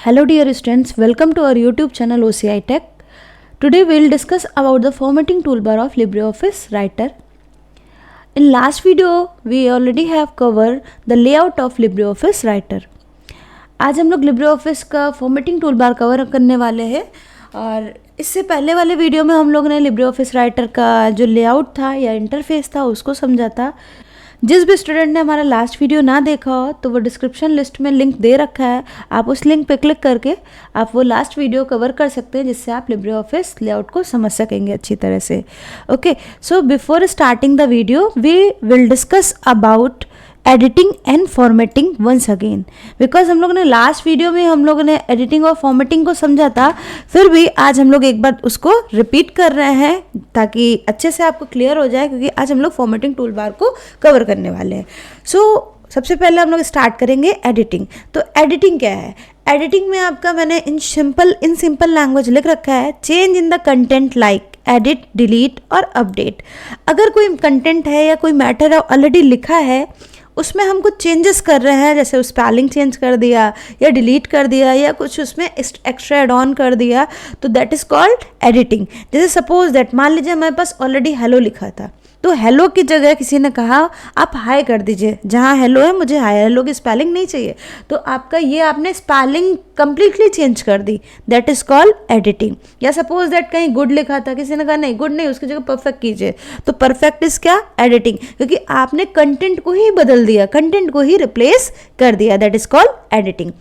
Hello dear students, welcome to our YouTube channel OCI Tech. Today we will discuss about the formatting toolbar of LibreOffice Writer. In last video we already have covered the layout of LibreOffice Writer. आज हम लोग LibreOffice का formatting toolbar cover करने वाले हैं और इससे पहले वाले वीडियो में हम लोग ने LibreOffice Writer का जो लेआउट था या इंटरफेस था उसको समझा था। जिस भी स्टूडेंट ने हमारा लास्ट वीडियो ना देखा हो तो वो डिस्क्रिप्शन लिस्ट में लिंक दे रखा है, आप उस लिंक पे क्लिक करके आप वो लास्ट वीडियो कवर कर सकते हैं जिससे आप LibreOffice लेआउट को समझ सकेंगे अच्छी तरह से। Okay, so before starting the video we will discuss about editing and formatting once again, because हम लोग ने लास्ट वीडियो में हम लोग ने एडिटिंग और फॉर्मेटिंग को समझा था, फिर भी आज हम लोग एक बार उसको रिपीट कर रहे हैं ताकि अच्छे से आपको क्लियर हो जाए, क्योंकि आज हम लोग फॉर्मेटिंग टूल बार को कवर करने वाले हैं। सबसे पहले हम लोग स्टार्ट करेंगे एडिटिंग। तो एडिटिंग क्या है? एडिटिंग में आपका मैंने इन सिंपल लैंग्वेज लिख रखा है, change in the content like edit, delete और अपडेट। अगर कोई कंटेंट है या कोई मैटर है ऑलरेडी लिखा है, उसमें हम कुछ चेंजेस कर रहे हैं, जैसे स्पेलिंग चेंज कर दिया या डिलीट कर दिया या कुछ उसमें एक्स्ट्रा एड ऑन कर दिया, तो दैट इज़ कॉल्ड एडिटिंग। जैसे सपोज दैट मान लीजिए हमारे पास ऑलरेडी हेलो लिखा था, तो हेलो की जगह किसी ने कहा आप हाय कर दीजिए, जहाँ हेलो है मुझे हाय, हेलो की स्पेलिंग नहीं चाहिए, तो आपका ये आपने स्पेलिंग कंप्लीटली चेंज कर दी, दैट इज़ कॉल्ड एडिटिंग। या सपोज दैट कहीं गुड लिखा था, किसी ने कहा नहीं गुड नहीं, उसकी जगह परफेक्ट कीजिए, तो परफेक्ट इज़ क्या? एडिटिंग, क्योंकि आपने कंटेंट को ही बदल दिया, कंटेंट को ही रिप्लेस कर दिया, that is called editing.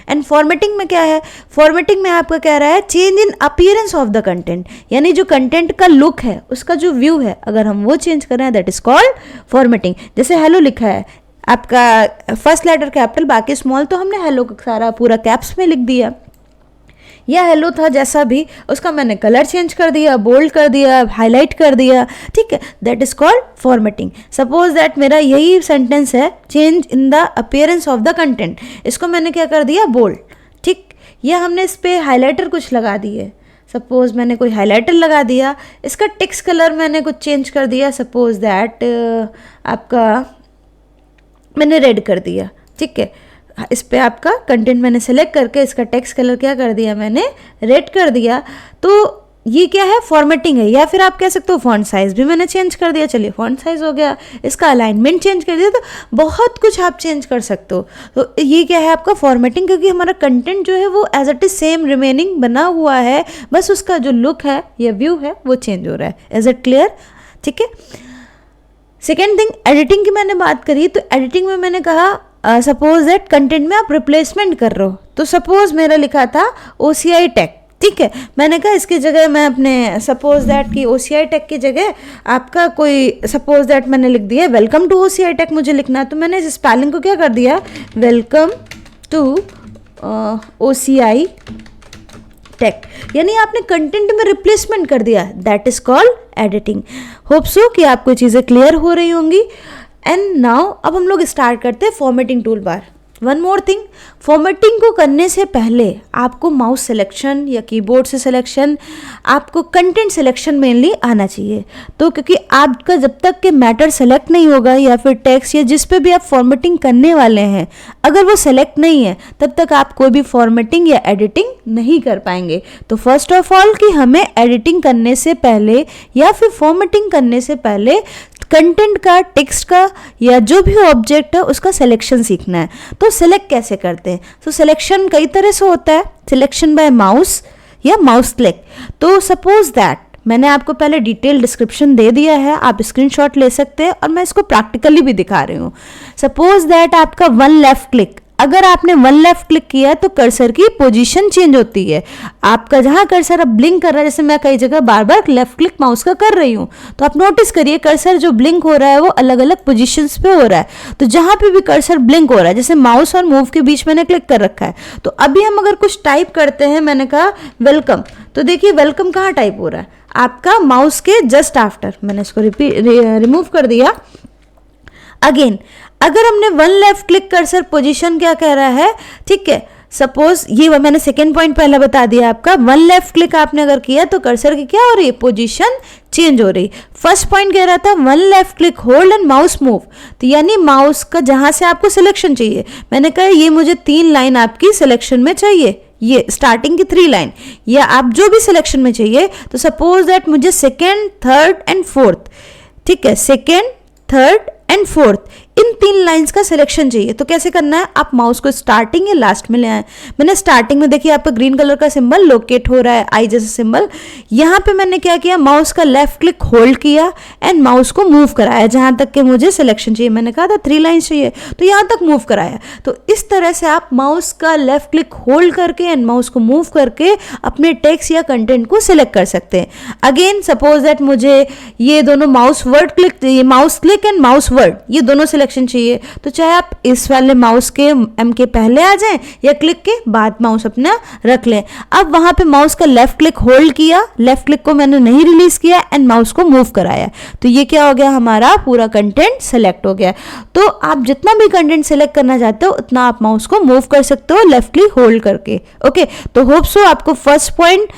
And formatting में क्या है? फॉर्मेटिंग में आपका कह रहा है change in appearance of the content, यानी जो कंटेंट का लुक है, उसका जो व्यू है, अगर हम वो चेंज कर रहे हैं दैट इज कॉल्ड फॉर्मेटिंग। जैसे हेलो लिखा है, आपका फर्स्ट लेटर कैपिटल बाकी स्मॉल, तो हमने हेलो का सारा पूरा कैप्स में लिख दिया। या हेलो था जैसा भी, उसका मैंने कलर चेंज कर दिया, बोल्ड कर दिया, हाईलाइट कर दिया, ठीक है, that is called formatting. Suppose that मेरा यही सेंटेंस है, change in the appearance of the content, इसको मैंने क्या कर दिया? बोल्ड, ठीक। या हमने इस पर हाईलाइटर कुछ लगा दिए, सपोज मैंने कोई हाईलाइटर लगा दिया, इसका टेक्स्ट कलर मैंने कुछ चेंज कर दिया, सपोज दैट आपका मैंने रेड कर दिया, ठीक है, इस पे आपका कंटेंट मैंने सेलेक्ट करके इसका टेक्स्ट कलर क्या कर दिया? मैंने रेड कर दिया, तो ये क्या है? फॉर्मेटिंग है। या फिर आप कह सकते हो फॉन्ट साइज भी मैंने चेंज कर दिया, चलिए फॉन्ट साइज हो गया, इसका अलाइनमेंट चेंज कर दिया, तो बहुत कुछ आप चेंज कर सकते हो। तो ये क्या है? आपका फॉर्मेटिंग, क्योंकि हमारा कंटेंट जो है वो as it is same remaining बना हुआ है, बस उसका जो लुक है या व्यू है वो चेंज हो रहा है। Is it clear? ठीक है। सेकेंड थिंग, एडिटिंग की मैंने बात करी, तो एडिटिंग में मैंने कहा सपोज दैट कंटेंट में आप रिप्लेसमेंट कर रहे हो, तो सपोज मेरा लिखा था OCI टेक, ठीक है, मैंने कहा इसकी जगह मैं अपने सपोज दैट की OCI टेक की जगह आपका कोई सपोज दैट मैंने लिख दिया वेलकम टू OCI टेक मुझे लिखना है, तो मैंने इस स्पेलिंग को क्या कर दिया? वेलकम टू OCI टेक, यानी आपने कंटेंट में रिप्लेसमेंट कर दिया, that is called editing. Hope so कि आपको चीज़ें क्लियर हो रही होंगी। एंड नाउ अब हम लोग स्टार्ट करते हैं formatting tool bar. One more thing, formatting को करने से पहले आपको माउस सिलेक्शन या कीबोर्ड से सिलेक्शन, आपको कंटेंट सिलेक्शन मेनली आना चाहिए। तो क्योंकि आपका जब तक के मैटर सेलेक्ट नहीं होगा या फिर टेक्स्ट या जिस पे भी आप फॉर्मेटिंग करने वाले हैं, अगर वो सेलेक्ट नहीं है तब तक आप कोई भी फॉर्मेटिंग या एडिटिंग नहीं कर पाएंगे। तो फर्स्ट ऑफ ऑल कि हमें एडिटिंग करने से पहले या फिर फॉर्मेटिंग करने से पहले कंटेंट का, टेक्स्ट का या जो भी ऑब्जेक्ट है उसका सिलेक्शन सीखना है। तो सिलेक्ट कैसे करते हैं? तो सिलेक्शन कई तरह से होता है, सिलेक्शन बाय माउस या माउस क्लिक। तो सपोज दैट मैंने आपको पहले डिटेल डिस्क्रिप्शन दे दिया है, आप स्क्रीनशॉट ले सकते हैं और मैं इसको प्रैक्टिकली भी दिखा रही हूँ। सपोज दैट आपका वन लेफ्ट क्लिक, अगर आपने वन लेफ्ट क्लिक किया तो कर्सर की पोजीशन चेंज होती है। आपका जहां कर्सर अब ब्लिंक कर रहा है, जैसे मैं कई जगह बार बार लेफ्ट क्लिक माउस का कर रही हूं, तो आप नोटिस करिए कर्सर जो ब्लिंक हो रहा है वो अलग अलग पोजीशंस पे हो रहा है। तो जहां पे भी कर्सर ब्लिंक हो रहा है, जैसे माउस और मूव के बीच मैंने क्लिक कर रखा है, तो अभी हम अगर कुछ टाइप करते हैं, मैंने कहा वेलकम, तो देखिए वेलकम कहाँ टाइप हो रहा है? आपका माउस के जस्ट आफ्टर। मैंने इसको रिमूव कर दिया। अगेन अगर हमने one left click cursor position क्या कह रहा है, ठीक है, सपोज ये मैंने सेकेंड पॉइंट पहले बता दिया आपका, वन लेफ्ट क्लिक आपने अगर किया तो कर्सर की क्या हो रही है? पोजीशन चेंज हो रही। फर्स्ट पॉइंट कह रहा था one left click hold and mouse move, तो यानी माउस का जहां से आपको सिलेक्शन चाहिए, मैंने कहा ये मुझे 3 लाइन आपकी सिलेक्शन में चाहिए, ये स्टार्टिंग की 3 लाइन, या आप जो भी सिलेक्शन में चाहिए, तो सपोज दैट मुझे सेकेंड, थर्ड एंड फोर्थ, ठीक है, second, third and fourth, in 3 lines का सिलेक्शन चाहिए। तो कैसे करना है, आप माउस को स्टार्टिंग या लास्ट में ले आए। मैंने स्टार्टिंग में देखिए आपका ग्रीन कलर का सिंबल लोकेट हो रहा है, आई जैसा सिंबल। यहाँ पे मैंने क्या किया, माउस का लेफ्ट क्लिक होल्ड किया एंड माउस को मूव कराया जहां तक के मुझे सिलेक्शन चाहिए। मैंने कहा था 3 लाइंस चाहिए, तो यहाँ तक मूव कराया। तो इस तरह से आप माउस का लेफ्ट क्लिक होल्ड करके एंड माउस को मूव करके अपने टेक्स्ट या कंटेंट को सिलेक्ट कर सकते हैं। अगेन सपोज दैट मुझे ये दोनों mouse click and mouse word, ये दोनों सिलेक्शन चाहिए, तो चाहे आप इस वाले माउस के एम के पहले आ जाएं या क्लिक के बाद माउस अपना रख लें। अब वहां पे माउस का लेफ्ट क्लिक होल्ड किया, लेफ्ट क्लिक को मैंने नहीं रिलीज किया एंड माउस को मूव कराया, तो ये क्या हो गया, हमारा पूरा कंटेंट सेलेक्ट हो गया। तो आप जितना भी कंटेंट सेलेक्ट करना चाहते हो उतना आप माउस को मूव कर सकते हो लेफ्ट क्लिक होल्ड करके। ओके, तो होप सो आपको first point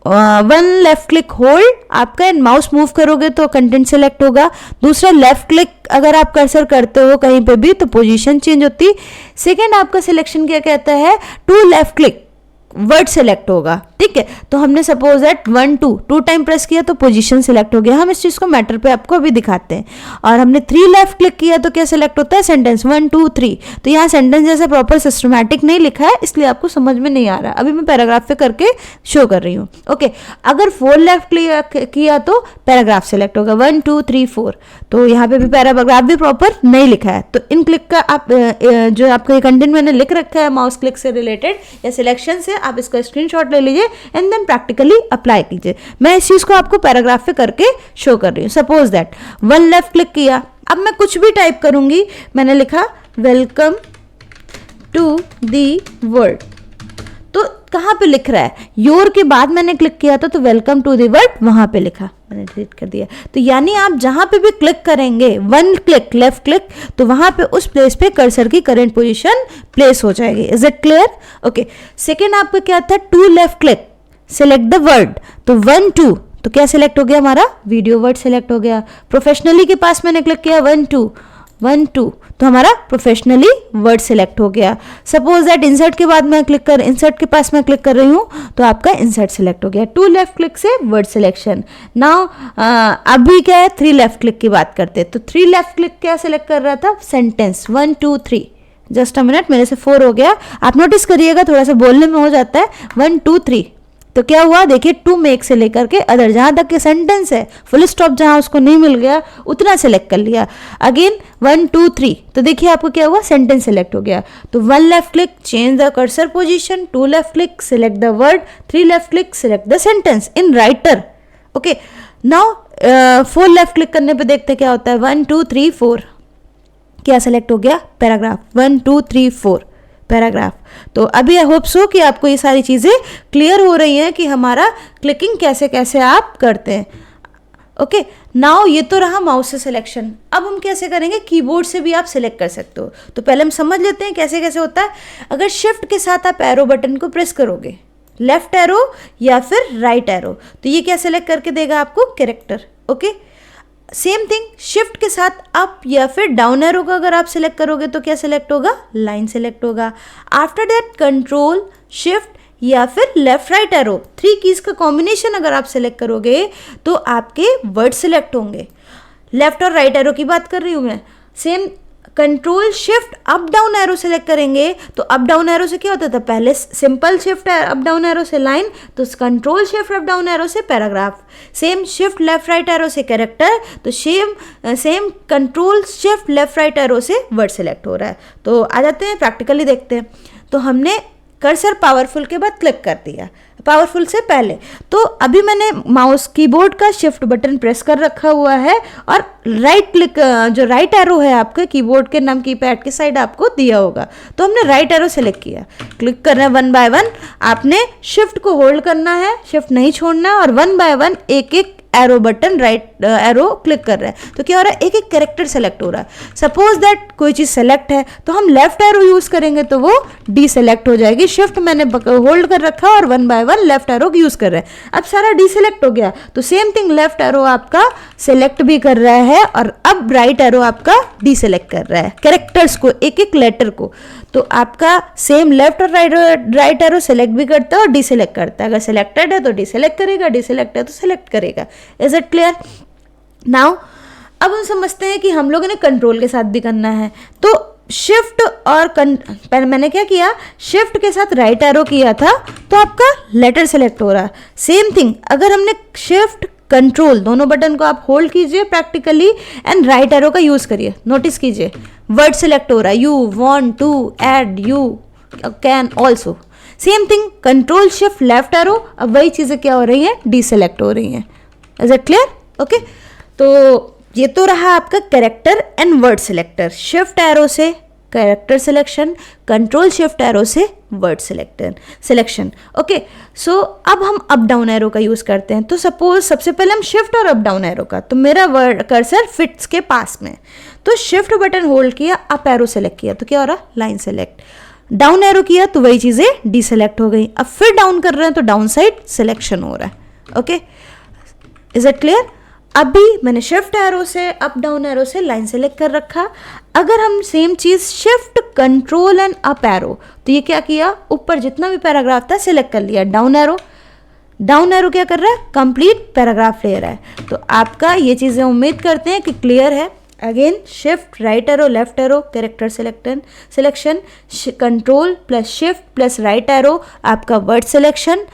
1 left click hold आपका एंड माउस मूव करोगे तो कंटेंट सेलेक्ट होगा। दूसरा लेफ्ट क्लिक अगर आप कर्सर करते हो कहीं पे भी तो पोजीशन चेंज होती। सेकंड आपका सिलेक्शन क्या कहता है, 2 लेफ्ट क्लिक वर्ड सेलेक्ट होगा, ठीक है। तो हमने सपोज दैट 1 2 टाइम प्रेस किया तो पोजीशन सिलेक्ट हो गया। हम इस चीज को मैटर पे आपको अभी दिखाते हैं। और हमने 3 लेफ्ट क्लिक किया तो क्या सिलेक्ट होता है, सेंटेंस 1 2 3। तो यहाँ सेंटेंस जैसा प्रॉपर सिस्टमैटिक नहीं लिखा है, इसलिए आपको समझ में नहीं आ रहा। अभी मैं पैराग्राफ पे करके शो कर रही हूँ। ओके, अगर 4 लेफ्ट क्लिक किया तो पैराग्राफ सिलेक्ट होगा 1 2 3 4। तो यहाँ पे भी पैराग्राफ भी प्रॉपर नहीं लिखा है। तो इन क्लिक का आप जो आपका कंटेंट मैंने लिख रखा है माउस क्लिक से रिलेटेड या सिलेक्शन से, आप इसका स्क्रीनशॉट ले लीजिए एंड देन प्रैक्टिकली अप्लाई कीजिए। मैं इस चीज को आपको पैराग्राफ पे करके शो कर रही हूँ। सपोज दैट 1 लेफ्ट क्लिक किया, अब मैं कुछ भी टाइप करूंगी। मैंने लिखा वेलकम टू दी वर्ल्ड, तो कहाँ पे लिख रहा है, योर के बाद मैंने क्लिक किया था तो वेलकम टू दी वर्ल्ड वहां पे लिखा, मैंने डिलीट कर दिया। तो यानी आप जहां पे भी क्लिक करेंगे 1 क्लिक लेफ्ट क्लिक, तो वहां पे उस प्लेस पे कर्सर की करंट पोजीशन प्लेस हो जाएगी। Is it clear? Okay, second आपका क्या था, 2 left click select the word, तो 1 2 तो क्या सिलेक्ट हो गया, हमारा वीडियो वर्ड सिलेक्ट हो गया। प्रोफेशनली के पास मैंने क्लिक किया 1 2 तो हमारा प्रोफेशनली वर्ड सिलेक्ट हो गया। सपोज दैट इंसर्ट के बाद मैं इंसर्ट के पास मैं क्लिक कर रही हूँ तो आपका इंसर्ट सिलेक्ट हो गया। 2 लेफ्ट क्लिक से वर्ड सिलेक्शन। नाउ अभी क्या है, 3 लेफ्ट क्लिक की बात करते हैं। तो 3 लेफ्ट क्लिक क्या सिलेक्ट कर रहा था, सेंटेंस 1 2 3। जस्ट अ मिनट, मेरे से 4 हो गया, आप नोटिस करिएगा थोड़ा सा बोलने में हो जाता है। 1 2 3 तो क्या हुआ, देखिए टू मेक से लेकर के अदर, जहां तक के सेंटेंस है फुल स्टॉप जहां उसको नहीं मिल गया उतना सेलेक्ट कर लिया। अगेन 1 2 3 तो देखिए आपको क्या हुआ, सेंटेंस सेलेक्ट हो गया। तो 1 left click change the cursor position, 2 left click select the word, 3 left click select the sentence in writer. Okay, now 4 left click करने पे देखते क्या होता है, 1 2 3 4 क्या सेलेक्ट हो गया, पैराग्राफ 1 2 3 4 पैराग्राफ। तो अभी आई होप सो कि आपको ये सारी चीज़ें क्लियर हो रही हैं कि हमारा क्लिकिंग कैसे कैसे आप करते हैं। ओके, नाउ ये तो रहा माउस से सिलेक्शन। अब हम कैसे करेंगे, कीबोर्ड से भी आप सिलेक्ट कर सकते हो। तो पहले हम समझ लेते हैं कैसे कैसे होता है। अगर शिफ्ट के साथ आप एरो बटन को प्रेस करोगे, लेफ्ट एरो या फिर राइट एरो, तो ये क्या सिलेक्ट करके देगा आपको, character. Okay, same thing shift के साथ अप या फिर डाउन एरो का अगर आप सिलेक्ट करोगे तो क्या सिलेक्ट होगा, लाइन सिलेक्ट होगा। आफ्टर दैट कंट्रोल शिफ्ट या फिर लेफ्ट राइट एरो, 3 कीज का कॉम्बिनेशन अगर आप सिलेक्ट करोगे तो आपके वर्ड सिलेक्ट होंगे। लेफ्ट और राइट एरो की बात कर रही हूँ मैं। Same control shift up down arrow select करेंगे तो अप डाउन एरो से क्या होता था, पहले simple shift up down arrow से लाइन, तो control shift up down arrow से paragraph. Same shift left right arrow से कैरेक्टर, तो same control shift left right arrow से वर्ड सेलेक्ट हो रहा है। तो आ जाते हैं प्रैक्टिकली देखते हैं। तो हमने कर्सर पावरफुल के बाद क्लिक कर दिया, पावरफुल से पहले। तो अभी मैंने माउस कीबोर्ड का शिफ्ट बटन प्रेस कर रखा हुआ है और राइट क्लिक, जो राइट एरो है आपके कीबोर्ड के नाम कीपैड के साइड आपको दिया होगा, तो हमने राइट एरो सेलेक्ट किया। क्लिक करना है 1 बाय 1, आपने शिफ्ट को होल्ड करना है, शिफ्ट नहीं छोड़ना है, और 1 बाय 1 एक एक arrow button right arrow click कर रहे हैं। तो क्या हो रहा है, एक एक कैरेक्टर सेलेक्ट हो रहा है। सपोज दैट कोई चीज़ सेलेक्ट है तो हम लेफ्ट एरो यूज करेंगे तो वो डी सेलेक्ट हो जाएगी। शिफ्ट मैंने होल्ड कर रखा और 1 बाय 1 अपन लेफ्ट एरो यूज कर रहे हैं। अब सारा डीसेलेक्ट हो गया तो सेम थिंग लेफ्ट एरो आपका सेलेक्ट भी कर रहा है और अब राइट एरो आपका डीसेलेक्ट कर रहा है कैरेक्टर्स को, एक एक लेटर को। तो आपका सेम लेफ्ट और राइट एरो सेलेक्ट भी करता है और डीसेलेक्ट करता है। अगर सिलेक्टेड है तो डीसेलेक्ट करेगा, डीसेलेक्ट है तो सेलेक्ट करेगा। Is it clear? नाउ अब हम समझते हैं कि हम लोगों ने कंट्रोल के साथ भी करना है। तो शिफ्ट और मैंने क्या किया, शिफ्ट के साथ राइट एरो किया था तो आपका लेटर सेलेक्ट हो रहा है। सेम थिंग अगर हमने शिफ्ट कंट्रोल दोनों बटन को आप होल्ड कीजिए प्रैक्टिकली एंड राइट एरो का यूज करिए, नोटिस कीजिए वर्ड सेलेक्ट हो रहा है, you want to add, you can also. Same thing control shift left arrow, अब वही चीजें क्या हो रही हैं, डीसेलेक्ट हो रही हैं। Is it clear? ओके, तो ये तो रहा आपका character and word selector. Shift arrow से character selection, control shift arrow से वर्ड सिलेक्शन। ओके, सो अब हम अप डाउन एरो का यूज करते हैं। तो सपोज सबसे पहले हम शिफ्ट और अप डाउन एरो का, तो मेरा वर्ड कर्सर फिट्स के पास में, तो शिफ्ट बटन होल्ड किया, अप एरो सेलेक्ट किया तो क्या हो रहा, लाइन सेलेक्ट। डाउन एरो किया तो वही चीजें डीसेलेक्ट हो गई। अब फिर डाउन कर रहे हैं तो डाउन साइड सिलेक्शन हो रहा है। Okay, is it clear? अभी मैंने शिफ्ट एरो से अप डाउन एरो से लाइन सेलेक्ट कर रखा। अगर हम सेम चीज shift control and up arrow, तो ये क्या किया, ऊपर जितना भी पैराग्राफ था सिलेक्ट कर लिया। डाउन एरो क्या कर रहा है, कंप्लीट पैराग्राफ ले रहा है। तो आपका ये चीजें उम्मीद करते हैं कि क्लियर है। Again shift right arrow left arrow character selection, control plus shift plus right arrow आपका वर्ड सिलेक्शन।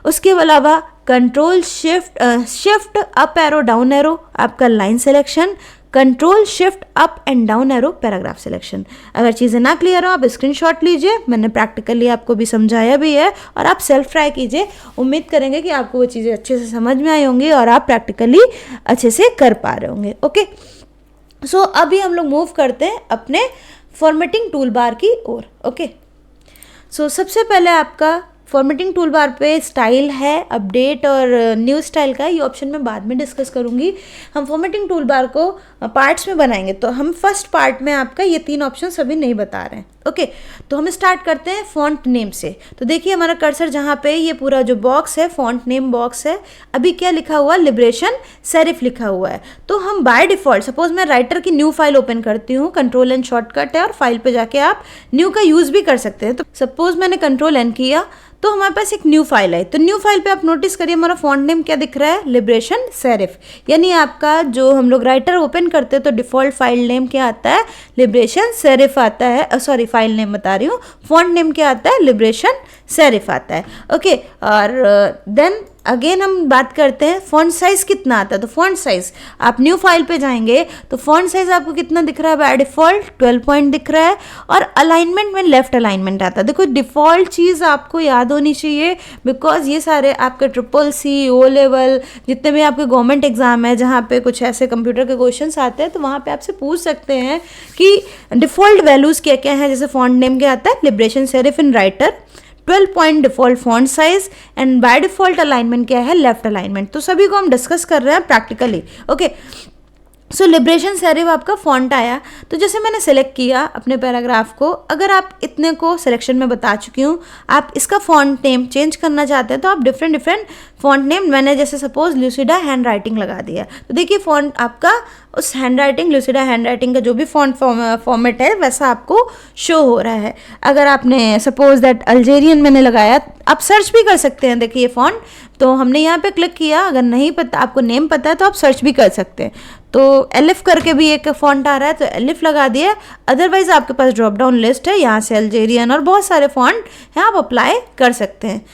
उसके अलावा control shift up arrow down arrow आपका line selection, control shift up and down arrow paragraph selection. अगर चीज़ें ना clear हो आप screenshot लीजिए, मैंने प्रैक्टिकली आपको भी समझाया भी है और आप सेल्फ ट्राई कीजिए। उम्मीद करेंगे कि आपको वो चीज़ें अच्छे से समझ में आई होंगी और आप प्रैक्टिकली अच्छे से कर पा रहे होंगे। ओके, सो अभी हम लोग मूव करते हैं अपने फॉर्मेटिंग टूल बार की ओर। ओके, सो सबसे पहले आपका फॉर्मेटिंग टूल बार पे स्टाइल है, अपडेट और न्यू स्टाइल का, ये ऑप्शन मैं बाद में डिस्कस करूंगी। हम फॉर्मेटिंग टूल बार को पार्ट्स में बनाएंगे, तो हम फर्स्ट पार्ट में आपका ये 3 ऑप्शन सभी नहीं बता रहे हैं। ओके, तो हम स्टार्ट करते हैं फॉन्ट नेम से। तो देखिए हमारा कर्सर जहाँ पे ये पूरा जो बॉक्स है फॉन्ट नेम बॉक्स है, अभी क्या लिखा हुआ, लिबरेशन सेरिफ लिखा हुआ है। तो हम बाय डिफॉल्ट, सपोज मैं राइटर की न्यू फाइल ओपन करती हूँ, कंट्रोल एन शॉर्टकट है और फाइल पे जाके आप न्यू का यूज भी कर सकते हैं। तो सपोज मैंने कंट्रोल एन किया तो हमारे पास एक न्यू फाइल है। तो न्यू फाइल पे आप नोटिस करिए हमारा फॉन्ट नेम क्या दिख रहा है, लिबरेशन सेरिफ। यानी आपका जो हम लोग राइटर ओपन करते हैं तो डिफॉल्ट फाइल नेम क्या आता है, लिबरेशन सेरिफ आता है। सॉरी, फाइल नेम बता रही हूँ, फॉन्ट नेम क्या आता है, लिबरेशन सेरिफ आता है। ओके, और देन अगेन हम बात करते हैं फॉन्ट साइज कितना आता है। तो फॉन्ट साइज आप न्यू फाइल पे जाएंगे तो फॉन्ट साइज आपको कितना दिख रहा है, बाय डिफॉल्ट 12 पॉइंट दिख रहा है। और अलाइनमेंट में लेफ्ट अलाइनमेंट आता है। देखो डिफॉल्ट चीज़ आपको याद होनी चाहिए, बिकॉज ये सारे आपके CCC, ओ लेवल, जितने भी आपके गवर्नमेंट एग्जाम है जहाँ पे कुछ ऐसे कंप्यूटर के क्वेश्चंस आते हैं तो वहाँ पे आपसे पूछ सकते हैं कि डिफॉल्ट वैल्यूज़ क्या क्या हैं। जैसे फॉन्ट नेम क्या आता है, liberation serif in writer, 12 point default font size and by default alignment क्या है, लेफ्ट अलाइनमेंट। तो सभी को हम डिस्कस कर रहे हैं प्रैक्टिकली। ओके, सो लिबरेशन सेरिफ आपका फॉन्ट आया। तो जैसे मैंने सेलेक्ट किया अपने पैराग्राफ को, अगर आप इतने को सिलेक्शन में बता चुकी हूँ, आप इसका फॉन्ट नेम चेंज करना चाहते हैं तो आप डिफरेंट फॉन्ट नेम, मैंने जैसे सपोज ल्यूसिडा हैंड राइटिंग लगा दिया। तो देखिए फॉन्ट आपका उस हैंड राइटिंग, ल्यूसिडा हैंड राइटिंग का जो भी फॉन्ट फॉर्मेट है वैसा आपको शो हो रहा है। अगर आपने सपोज दैट अल्जेरियन मैंने लगाया, आप सर्च भी कर सकते हैं। देखिए फॉन्ट, तो हमने यहाँ पे क्लिक किया, अगर नहीं पता, आपको नेम पता है तो आप सर्च भी कर सकते हैं। तो एलिफ करके भी एक फॉन्ट आ रहा है तो एलिफ लगा दिया। अदरवाइज आपके पास ड्रॉप डाउन लिस्ट है, यहाँ से अल्जेरियन और बहुत सारे फॉन्ट हैं, आप अप्लाई कर सकते हैं।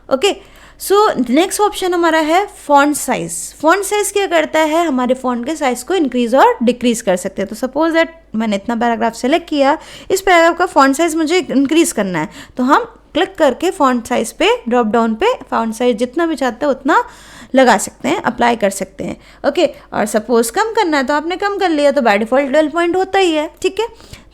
ओके, सो नेक्स्ट ऑप्शन हमारा है फॉन्ट साइज। फॉन्ट साइज क्या करता है, हमारे फॉन्ट के साइज को इंक्रीज और डिक्रीज कर सकते हैं। तो सपोज दैट मैंने इतना पैराग्राफ सेलेक्ट किया, इस पैराग्राफ का फॉन्ट साइज मुझे इंक्रीज करना है, तो हम क्लिक करके फॉन्ट साइज पे ड्रॉप डाउन पे फॉन्ट साइज जितना भी चाहते हैं उतना लगा सकते हैं, अप्लाई कर सकते हैं। ओके, और सपोज कम करना है तो आपने कम कर लिया, तो बाय डिफॉल्ट 12 पॉइंट होता ही है। ठीक है,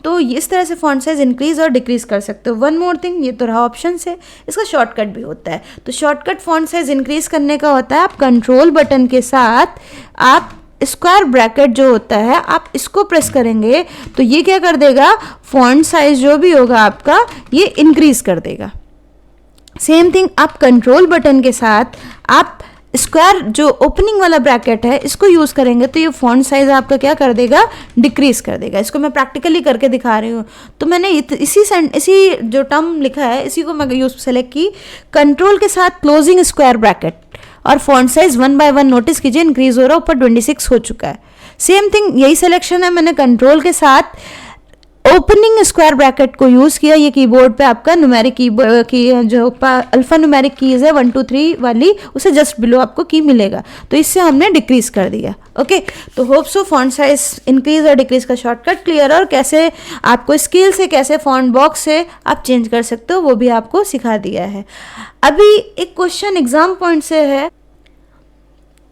तो इस तरह से फॉन्ट साइज इंक्रीज और डिक्रीज कर सकते हो। वन मोर थिंग, ये तो रहा ऑप्शन से, इसका शॉर्टकट भी होता है। तो शॉर्टकट फॉन्ट साइज इंक्रीज करने का होता है, आप कंट्रोल बटन के साथ आप स्क्वायर ब्रैकेट जो होता है आप इसको प्रेस करेंगे तो ये क्या कर देगा, फॉन्ट साइज जो भी होगा आपका ये इंक्रीज कर देगा। सेम थिंग आप कंट्रोल बटन के साथ आप स्क्वायर जो ओपनिंग वाला ब्रैकेट है इसको यूज करेंगे तो ये फॉन्ट साइज आपका क्या कर देगा, डिक्रीज कर देगा। इसको मैं प्रैक्टिकली करके दिखा रही हूँ। तो मैंने इसी जो टर्म लिखा है इसी को मैं यूज सेलेक्ट की, कंट्रोल के साथ क्लोजिंग स्क्वायर ब्रैकेट और फॉन्ट साइज 1 by 1 नोटिस कीजिए इंक्रीज हो रहा है, ऊपर 26 हो चुका है। सेम थिंग यही सिलेक्शन है, मैंने कंट्रोल के साथ ओपनिंग स्क्वायर ब्रैकेट को यूज किया। ये कीबोर्ड पे आपका न्यूमेरिक की जो अल्फा न्यूमेरिक कीज है 1 2 3 वाली, उसे जस्ट बिलो आपको की मिलेगा, तो इससे हमने डिक्रीज कर दिया। ओके, तो hope so font size increase और डिक्रीज का शॉर्टकट क्लियर, और कैसे आपको स्केल से कैसे फॉन्ट बॉक्स से आप चेंज कर सकते हो वो भी आपको सिखा दिया है। अभी एक क्वेश्चन एग्जाम पॉइंट से है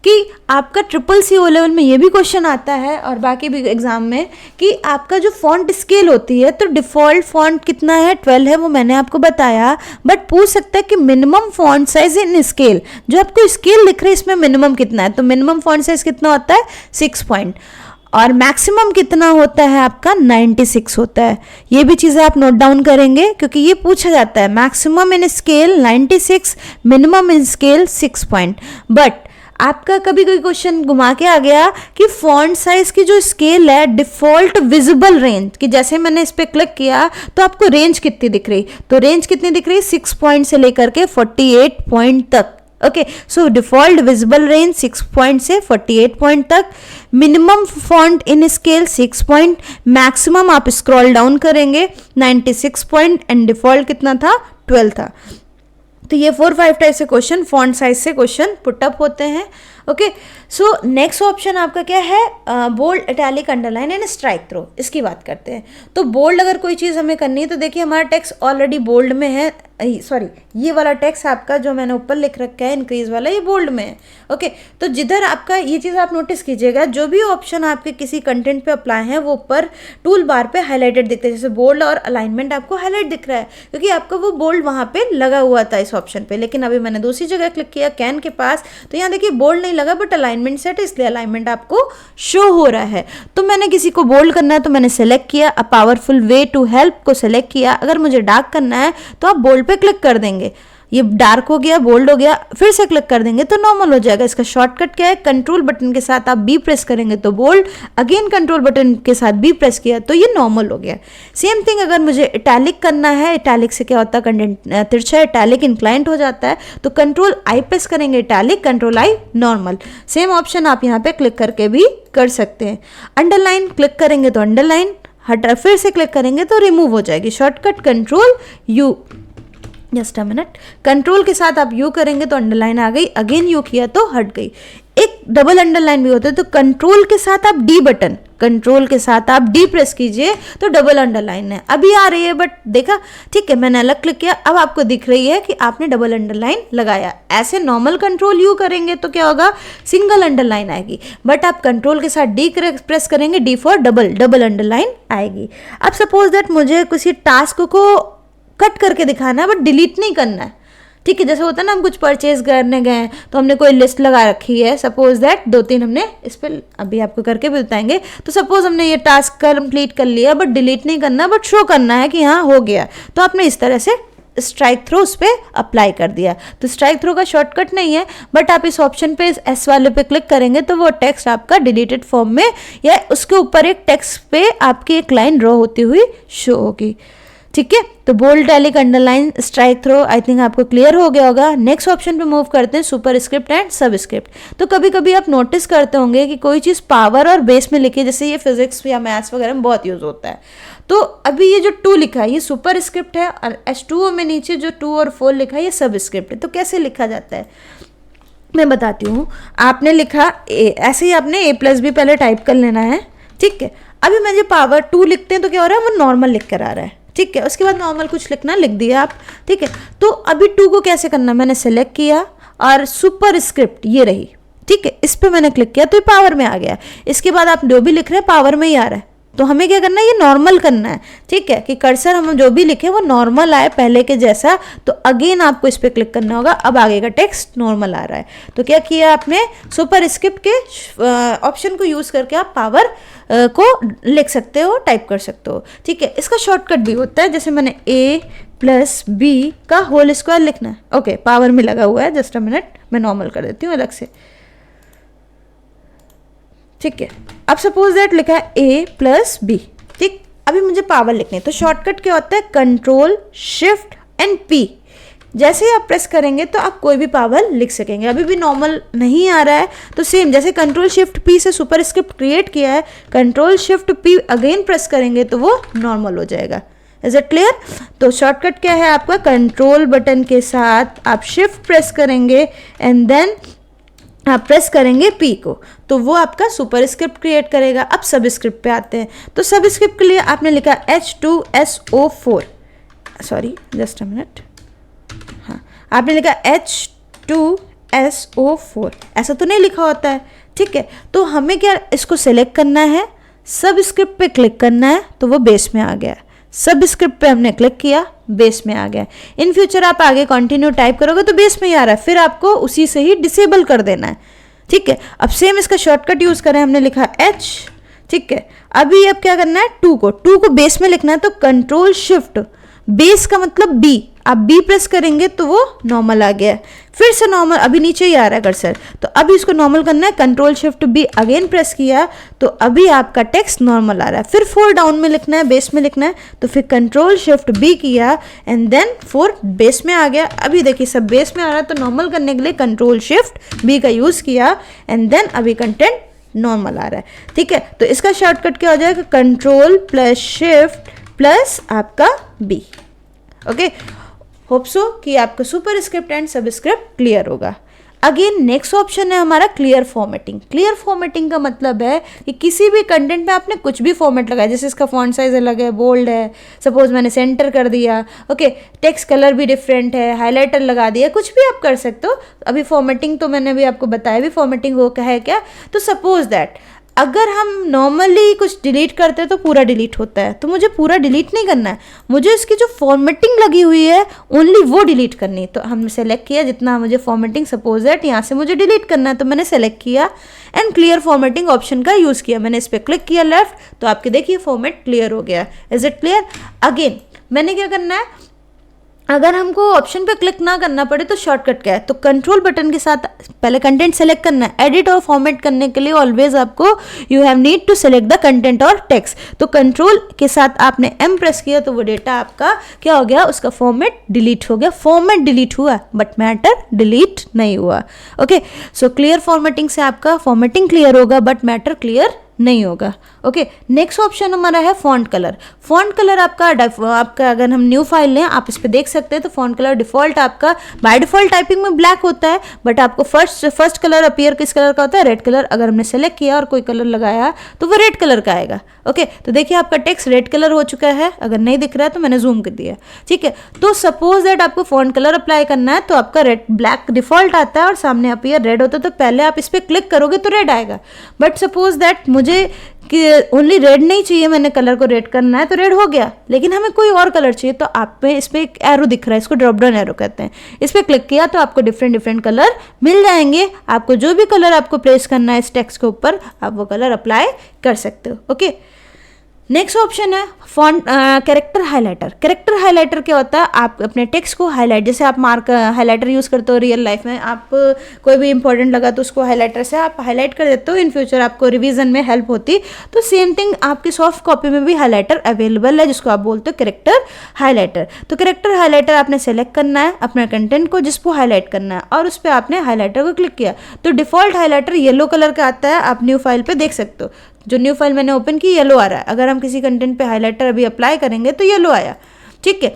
कि आपका CCC O लेवल में ये भी क्वेश्चन आता है और बाकी भी एग्जाम में कि आपका जो फॉन्ट स्केल होती है तो डिफ़ॉल्ट फॉन्ट कितना है, 12 है, वो मैंने आपको बताया। बट पूछ सकता है कि minimum font size in scale, जो आपको स्केल लिख रहे हैं इसमें मिनिमम कितना है, तो मिनिमम फॉन्ट साइज कितना होता है 6 पॉइंट, और मैक्सिमम कितना होता है आपका 96 होता है। ये भी चीज़ें आप नोट डाउन करेंगे क्योंकि ये पूछा जाता है। Maximum in scale 96, minimum in scale 6 point. But आपका कभी कोई क्वेश्चन घुमा के आ गया कि फॉन्ट साइज की जो स्केल है डिफॉल्ट विजिबल रेंज, कि जैसे मैंने इस पर क्लिक किया तो आपको रेंज कितनी दिख रही, तो रेंज कितनी दिख रही, 6 पॉइंट से लेकर के 48 पॉइंट तक। ओके, सो डिफॉल्ट विजिबल रेंज 6 पॉइंट से 48 पॉइंट तक, मिनिमम फॉन्ट इन स्केल 6 पॉइंट, मैक्सिमम आप स्क्रॉल डाउन करेंगे 96 पॉइंट, एंड डिफॉल्ट कितना था 12 था। तो ये 4-5 टाइप से क्वेश्चन फॉन्ट साइज से क्वेश्चन पुटअप होते हैं। ओके, सो नेक्स्ट ऑप्शन आपका क्या है, bold, italic, underline and strike through. इसकी बात करते हैं। तो बोल्ड अगर कोई चीज़ हमें करनी है तो देखिए हमारा टेक्स्ट ऑलरेडी बोल्ड में है, सॉरी ये वाला टेक्स्ट आपका जो मैंने ऊपर लिख रखा है इंक्रीज वाला, ये बोल्ड में है। ओके, तो जिधर आपका ये चीज़ आप नोटिस कीजिएगा, जो भी ऑप्शन आपके किसी कंटेंट पे अप्लाई है वो ऊपर टूल बार पे हाईलाइटेड दिखते हैं, जैसे बोल्ड और अलाइनमेंट आपको हाईलाइट दिख रहा है क्योंकि आपका वो बोल्ड वहाँ पे लगा हुआ था इस ऑप्शन पे। लेकिन अभी मैंने दूसरी जगह क्लिक किया कैन के पास, तो यहाँ देखिए बोल्ड नहीं लगा बट अलाइनमेंट सेट, इसलिए अलाइनमेंट आपको शो हो रहा है। तो मैंने किसी को बोल्ड करना है तो मैंने सेलेक्ट किया, a powerful way to help को सेलेक्ट किया। अगर मुझे डार्क करना है तो आप बोल्ड पे क्लिक कर देंगे, ये डार्क हो गया, बोल्ड हो गया, फिर से क्लिक कर देंगे तो नॉर्मल हो जाएगा। इसका शॉर्टकट क्या है, कंट्रोल बटन के साथ आप बी प्रेस करेंगे तो बोल्ड, अगेन कंट्रोल बटन के साथ बी प्रेस किया तो ये नॉर्मल हो गया। सेम थिंग अगर मुझे इटैलिक करना है, इटैलिक से क्या होता है, कंटेंट तिरछा इटैलिक इंक्लाइंट हो जाता है, तो कंट्रोल आई प्रेस करेंगे italic, control I normal. Same option आप यहाँ पे क्लिक करके भी कर सकते हैं। अंडरलाइन क्लिक करेंगे तो अंडरलाइन हटा, फिर से क्लिक करेंगे तो रिमूव हो जाएगी। Shortcut control you, just a minute, control के साथ आप यू करेंगे तो अंडरलाइन आ गई, अगेन यू किया तो हट गई। एक डबल अंडरलाइन भी होता है, तो कंट्रोल के साथ आप डी बटन, कंट्रोल के साथ आप डी प्रेस कीजिए तो डबल अंडरलाइन है, अभी आ रही है बट देखा, ठीक है, मैंने अलग क्लिक किया, अब आपको दिख रही है कि आपने डबल अंडरलाइन लगाया। ऐसे नॉर्मल कंट्रोल यू करेंगे तो क्या होगा, सिंगल अंडरलाइन आएगी, बट आप कंट्रोल के साथ डी प्रेस करेंगे, डी फॉर डबल अंडरलाइन आएगी। अब सपोज दैट मुझे किसी टास्क को कट करके दिखाना है बट डिलीट नहीं करना है, ठीक है, जैसे होता है ना हम कुछ परचेज करने गए तो हमने कोई लिस्ट लगा रखी है, सपोज दैट 2-3 हमने इस पर अभी आपको करके भी बताएंगे। तो सपोज हमने ये टास्क कंप्लीट कर लिया बट डिलीट नहीं करना, बट शो करना है कि हाँ हो गया, तो आपने इस तरह से स्ट्राइक थ्रो उस पर अप्लाई कर दिया। तो स्ट्राइक थ्रो का शॉर्टकट नहीं है, बट आप इस ऑप्शन पे एस वाले पे क्लिक करेंगे तो वो टेक्स्ट आपका डिलीटेड फॉर्म में या उसके ऊपर एक टेक्स्ट पे आपकी एक लाइन ड्रॉ होती हुई शो होगी, ठीक है। तो bold, italic, underline, strike through I think आपको क्लियर हो गया होगा। नेक्स्ट ऑप्शन पे मूव करते हैं, superscript and subscript. तो कभी कभी आप नोटिस करते होंगे कि कोई चीज़ पावर और बेस में लिखी है, जैसे ये फिजिक्स या मैथ्स वगैरह में बहुत यूज होता है। तो अभी ये जो 2 लिखा है ये सुपर स्क्रिप्ट है, और H2O में नीचे जो 2 और 4 लिखा है ये सब स्क्रिप्ट है। तो कैसे लिखा जाता है मैं बताती हूँ। आपने लिखा ऐसे ही आपने A+B पहले टाइप कर लेना है, ठीक है। अभी मैं जो पावर 2 लिखते हैं तो क्या हो रहा है, वो नॉर्मल लिख कर आ रहा है, ठीक है। उसके बाद नॉर्मल कुछ लिखना लिख दिया आप, ठीक है। तो अभी 2 को कैसे करना, मैंने सेलेक्ट किया और सुपर स्क्रिप्ट ये रही, ठीक है, इस पर मैंने क्लिक किया तो ये पावर में आ गया। इसके बाद आप जो भी लिख रहे हैं पावर में ही आ रहा है, तो हमें क्या करना है, ये नॉर्मल करना है, ठीक है, कि कर्सर हम जो भी लिखे वो नॉर्मल आए पहले के जैसा। तो अगेन आपको इस पर क्लिक करना होगा, अब आगे का टेक्स्ट नॉर्मल आ रहा है। तो क्या किया आपने, सुपर स्क्रिप्ट के ऑप्शन को यूज करके आप पावर को लिख सकते हो, टाइप कर सकते हो, ठीक है। इसका शॉर्टकट भी होता है, जैसे मैंने प्लस बी का होल स्क्वायर लिखना है। ओके, पावर में लगा हुआ है, जस्ट अ मिनट, मैं नॉर्मल कर देती हूँ अलग से। ठीक है, अब सपोज दैट लिखा है ए प्लस बी। ठीक, अभी मुझे पावर लिखनी है, तो शॉर्टकट क्या होता है, कंट्रोल शिफ्ट एंड पी। जैसे ही आप प्रेस करेंगे तो आप कोई भी पावर लिख सकेंगे। अभी भी नॉर्मल नहीं आ रहा है तो सेम जैसे कंट्रोल शिफ्ट पी से सुपरस्क्रिप्ट क्रिएट किया है, control shift P again press करेंगे तो वो नॉर्मल हो जाएगा। Is it clear? तो शॉर्टकट क्या है आपका, कंट्रोल बटन के साथ आप शिफ्ट प्रेस करेंगे एंड देन आप प्रेस करेंगे पी को, तो वो आपका सुपरस्क्रिप्ट क्रिएट करेगा। अब सबस्क्रिप्ट पे आते हैं, तो सबस्क्रिप्ट के लिए आपने लिखा H2SO4, sorry just a minute, हाँ आपने लिखा H2SO4, ऐसा तो नहीं लिखा होता है। ठीक है, तो हमें क्या इसको सिलेक्ट करना है, सबस्क्रिप्ट पे क्लिक करना है, तो वो बेस में आ गया। सबस्क्रिप्ट पे हमने क्लिक किया, बेस में आ गया। इन फ्यूचर आप आगे कंटिन्यू टाइप करोगे तो बेस में ही आ रहा है, फिर आपको उसी से ही डिसेबल कर देना है। ठीक है, अब सेम इसका शॉर्टकट यूज करें, हमने लिखा H। ठीक है, अभी अब क्या करना है, टू को बेस में लिखना है, तो कंट्रोल शिफ्ट, बेस का मतलब बी, आप बी प्रेस करेंगे तो वो नॉर्मल आ गया। फिर से नॉर्मल, अभी नीचे ही आ रहा है कर्सर, तो अभी इसको नॉर्मल करना है, control shift B again press किया तो अभी आपका टेक्स्ट नॉर्मल आ रहा है। फिर 4 डाउन में लिखना है, बेस में लिखना है, तो फिर कंट्रोल शिफ्ट बी किया एंड देन 4 बेस में आ गया। अभी देखिए सब बेस में आ रहा है, तो नॉर्मल करने के लिए कंट्रोल शिफ्ट बी का यूज किया एंड देन अभी कंटेंट नॉर्मल आ रहा है। ठीक है, तो इसका शॉर्टकट क्या हो जाएगा, कंट्रोल प्लस शिफ्ट प्लस आपका बी। ओके, होप सो कि आपका सुपरस्क्रिप्ट एंड सबस्क्रिप्ट क्लियर होगा। अगेन नेक्स्ट ऑप्शन है हमारा क्लियर फॉर्मेटिंग। क्लियर फॉर्मेटिंग का मतलब है कि किसी भी कंटेंट में आपने कुछ भी फॉर्मेट लगाया, जैसे इसका फॉन्ट साइज अलग है, बोल्ड है, सपोज मैंने सेंटर कर दिया, ओके, टेक्स्ट कलर भी डिफरेंट है, हाईलाइटर लगा दिया, कुछ भी आप कर सकते हो। अभी फॉर्मेटिंग तो मैंने भी आपको बताया भी फॉर्मेटिंग हो है क्या। तो सपोज दैट अगर हम नॉर्मली कुछ डिलीट करते हैं तो पूरा डिलीट होता है, तो मुझे पूरा डिलीट नहीं करना है, मुझे इसकी जो फॉर्मेटिंग लगी हुई है ओनली वो डिलीट करनी है। तो हमने सेलेक्ट किया जितना मुझे फॉर्मेटिंग, सपोज दैट यहाँ से मुझे डिलीट करना है, तो मैंने सेलेक्ट किया एंड क्लियर फॉर्मेटिंग ऑप्शन का यूज़ किया। मैंने इस पर क्लिक किया लेफ्ट, तो आपके देखिए फॉर्मेट क्लियर हो गया। Is it clear? अगेन मैंने क्या करना है, अगर हमको ऑप्शन पे क्लिक ना करना पड़े तो शॉर्टकट क्या है, तो कंट्रोल बटन के साथ पहले कंटेंट सेलेक्ट करना है। एडिट और फॉर्मेट करने के लिए ऑलवेज आपको you have need to select the content और टेक्स्ट। तो कंट्रोल के साथ आपने एम प्रेस किया तो वो डेटा आपका क्या हो गया, उसका फॉर्मेट डिलीट हो गया। फॉर्मेट डिलीट हुआ बट मैटर डिलीट नहीं हुआ। ओके, सो क्लियर फॉर्मेटिंग से आपका फॉर्मेटिंग क्लियर होगा बट मैटर क्लियर नहीं होगा। ओके, नेक्स्ट ऑप्शन हमारा है फॉन्ट कलर। फॉन्ट कलर आपका अगर हम न्यू फाइल लें, आप इस पे देख सकते हैं, तो फॉन्ट कलर डिफॉल्ट आपका बाय डिफॉल्ट टाइपिंग में ब्लैक होता है, बट आपको फर्स्ट कलर अपीयर किस कलर का होता है, रेड कलर। अगर हमने सेलेक्ट किया और कोई कलर लगाया तो वो रेड कलर का आएगा। ओके, तो देखिए आपका टेक्स्ट रेड कलर हो चुका है, अगर नहीं दिख रहा है तो मैंने जूम कर दिया। ठीक है, तो सपोज दैट आपको फॉन्ट कलर अप्लाई करना है, तो आपका रेड ब्लैक डिफॉल्ट आता है और सामने अपीयर रेड होता है, तो पहले आप इस पर क्लिक करोगे तो रेड आएगा। बट सपोज दैट मुझे कि ओनली रेड नहीं चाहिए, मैंने कलर को रेड करना है तो रेड हो गया, लेकिन हमें कोई और कलर चाहिए, तो आप पे इस पे एक एरो दिख रहा है, इसको ड्रॉप डाउन एरो कहते हैं। इस पे क्लिक किया तो आपको डिफरेंट कलर मिल जाएंगे। आपको जो भी कलर आपको प्लेस करना है इस टेक्स्ट के ऊपर, आप वो कलर अप्लाई कर सकते हो। ओके, नेक्स्ट ऑप्शन है font character highlighter. Character highlighter क्या होता है, आप अपने टेक्स्ट को हाईलाइट, जैसे आप मार्क हाइलाइटर यूज़ करते हो रियल लाइफ में, आप कोई भी इंपॉर्टेंट लगा तो उसको हाइलाइटर से आप हाईलाइट कर देते हो, इन फ्यूचर आपको रिवीजन में हेल्प होती। तो सेम थिंग आपकी सॉफ्ट कॉपी में भी हाइलाइटर अवेलेबल है, जिसको आप बोलते हो कैरेक्टर हाइलाइटर। तो कैरेक्टर हाइलाइटर आपने सेलेक्ट करना है अपने कंटेंट को जिसको हाईलाइट करना है, और उस पर आपने हाईलाइटर को क्लिक किया तो डिफॉल्ट हाईलाइटर येलो कलर का आता है, आप न्यू फाइल पे देख सकते हो। जो न्यू फाइल मैंने ओपन की येलो आ रहा है, अगर हम किसी कंटेंट पे हाइलाइटर अभी अप्लाई करेंगे तो येलो आया। ठीक है,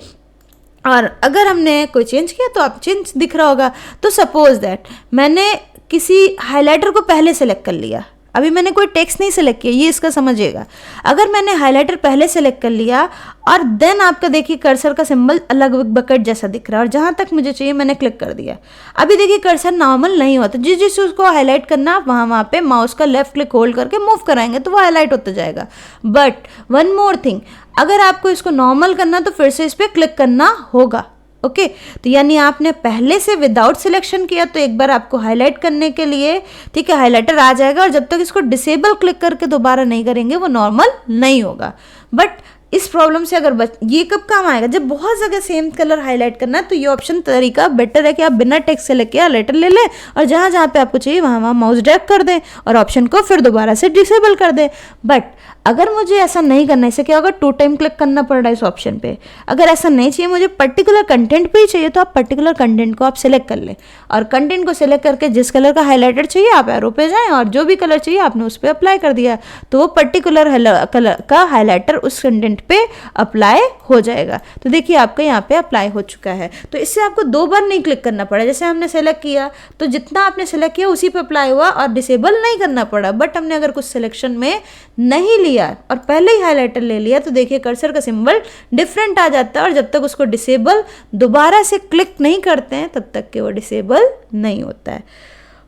और अगर हमने कोई चेंज किया तो आप चेंज दिख रहा होगा। तो सपोज दैट मैंने किसी हाइलाइटर को पहले सेलेक्ट कर लिया, अभी मैंने कोई टेक्स्ट नहीं सेलेक्ट किया, ये इसका समझिएगा। अगर मैंने हाइलाइटर पहले सेलेक्ट कर लिया और देन आपका देखिए कर्सर का सिंबल अलग बकेट जैसा दिख रहा है, और जहाँ तक मुझे चाहिए मैंने क्लिक कर दिया। अभी देखिए कर्सर नॉर्मल नहीं होता, जिस उसको हाईलाइट करना आप वहाँ पे माउस का लेफ्ट क्लिक होल्ड करके मूव कराएंगे तो वो हाईलाइट होता जाएगा। बट वन मोर थिंग, अगर आपको इसको नॉर्मल करना तो फिर से इस पर क्लिक करना होगा। ओके, तो यानी आपने पहले से विदाउट सिलेक्शन किया तो एक बार आपको हाईलाइट करने के लिए, ठीक है, हाईलाइटर आ जाएगा, और जब तक इसको डिसेबल क्लिक करके दोबारा नहीं करेंगे वो नॉर्मल नहीं होगा। बट इस प्रॉब्लम से अगर ये कब काम आएगा, जब बहुत जगह सेम कलर हाईलाइट करना है, तो ये ऑप्शन तरीका बेटर है कि आप बिना टेक्स्ट सेलेक्ट किए हाईलाइटर ले लें और जहाँ जहाँ पे आपको चाहिए वहाँ वहाँ माउस ड्रैग कर दें और ऑप्शन को फिर दोबारा से डिसेबल कर दें। बट अगर मुझे ऐसा नहीं करना है, इससे क्या होगा, 2 टाइम क्लिक करना पड़ रहा है इस ऑप्शन पे। अगर ऐसा नहीं चाहिए, मुझे पर्टिकुलर कंटेंट पे ही चाहिए, तो आप पर्टिकुलर कंटेंट को आप सिलेक्ट कर लें और कंटेंट को सिलेक्ट करके जिस कलर का हाईलाइटर चाहिए आप एरो पे जाएं और जो भी कलर चाहिए आपने उस पर अप्लाई कर दिया, तो वो पर्टिकुलर कलर का हाईलाइटर उस कंटेंट पे अप्लाई हो जाएगा। तो देखिए आपका यहाँ पे अप्लाई हो चुका है। तो इससे आपको 2 बार नहीं क्लिक करना पड़ा। जैसे हमने सेलेक्ट किया तो जितना आपने सेलेक्ट किया उसी पे अप्लाई हुआ और डिसेबल नहीं करना पड़ा। बट हमने अगर कुछ सिलेक्शन में नहीं लिया और पहले ही हाईलाइटर ले लिया तो देखिए कर्सर का सिंबल डिफरेंट आ जाता है और जब तक उसको डिसेबल दोबारा से क्लिक नहीं करते हैं तब तक के वो डिसेबल नहीं होता है।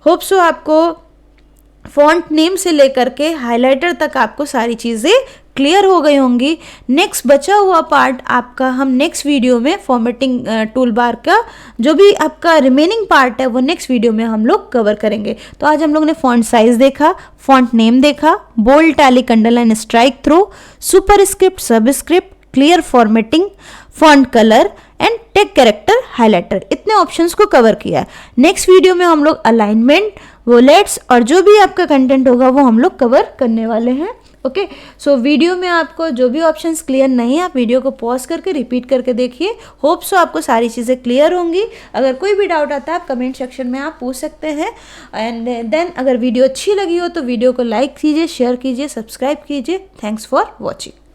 होप सो आपको फॉन्ट नेम से लेकर के हाइलाइटर तक आपको सारी चीज़ें क्लियर हो गई होंगी। नेक्स्ट बचा हुआ पार्ट आपका हम नेक्स्ट वीडियो में फॉर्मेटिंग टूल बार का जो भी आपका रिमेनिंग पार्ट है वो नेक्स्ट वीडियो में हम लोग कवर करेंगे। तो आज हम लोग ने फॉन्ट साइज देखा, फॉन्ट नेम देखा, bold, italic, underline, strike through, superscript, subscript, clear formatting, font colour and take character highlighter, इतने ऑप्शंस को कवर किया है। नेक्स्ट वीडियो में हम लोग अलाइनमेंट, वोलेट्स और जो भी आपका कंटेंट होगा वो हम लोग कवर करने वाले हैं। ओके, सो वीडियो में आपको जो भी ऑप्शंस क्लियर नहीं है आप वीडियो को पॉज करके रिपीट करके देखिए। होप सो आपको सारी चीज़ें क्लियर होंगी। अगर कोई भी डाउट आता है आप कमेंट सेक्शन में आप पूछ सकते हैं। एंड देन अगर वीडियो अच्छी लगी हो तो वीडियो को लाइक कीजिए, शेयर कीजिए, सब्सक्राइब कीजिए। Thanks for watching.